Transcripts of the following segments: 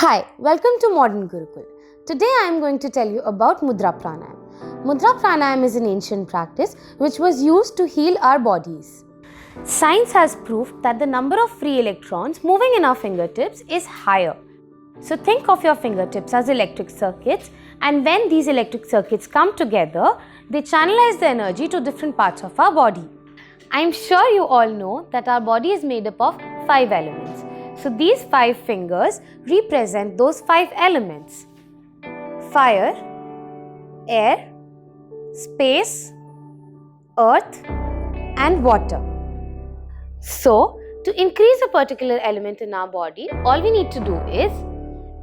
Hi, welcome to Modern Gurukul. Today I am going to tell you about Mudra Pranayama. Mudra Pranayama is an ancient practice which was used to heal our bodies. Science has proved that the number of free electrons moving in our fingertips is higher. So think of your fingertips as electric circuits, and when these electric circuits come together, they channelize the energy to different parts of our body. I am sure you all know that our body is made up of 5 elements. So these 5 fingers represent those 5 elements: fire, air, space, earth and water. So to increase a particular element in our body, all we need to do is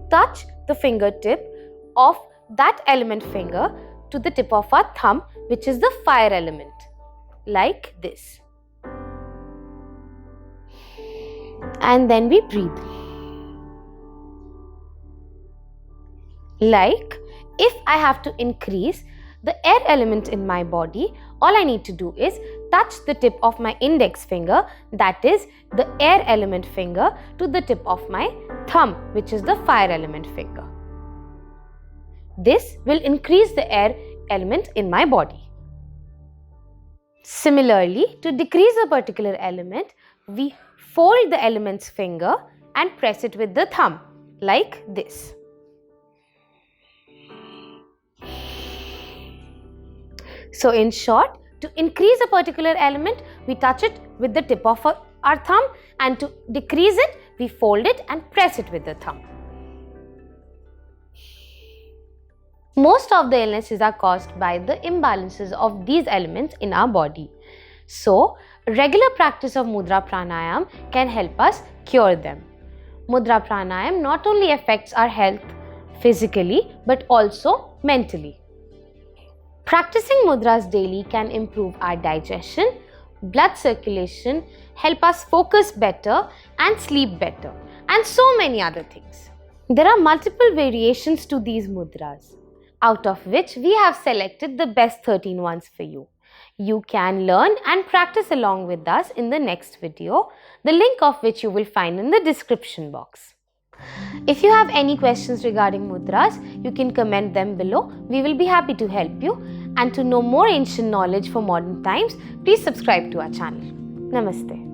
touch the fingertip of that element finger to the tip of our thumb, which is the fire element, like this. And then we breathe. Like, if I have to increase the air element in my body, all I need to do is touch the tip of my index finger, that is the air element finger, to the tip of my thumb, which is the fire element finger. This will increase the air element in my body. Similarly, to decrease a particular element, we fold the element's finger and press it with the thumb, like this. So in short, to increase a particular element, we touch it with the tip of our thumb, and to decrease it, we fold it and press it with the thumb. Most of the illnesses are caused by the imbalances of these elements in our body. So, regular practice of Mudra Pranayama can help us cure them. Mudra Pranayama not only affects our health physically but also mentally. Practicing mudras daily can improve our digestion, blood circulation, help us focus better and sleep better, and so many other things. There are multiple variations to these mudras, out of which we have selected the best 13 ones for you. You can learn and practice along with us in the next video, the link of which you will find in the description box. If you have any questions regarding mudras, you can comment them below. We will be happy to help you. And to know more ancient knowledge for modern times, please subscribe to our channel. Namaste.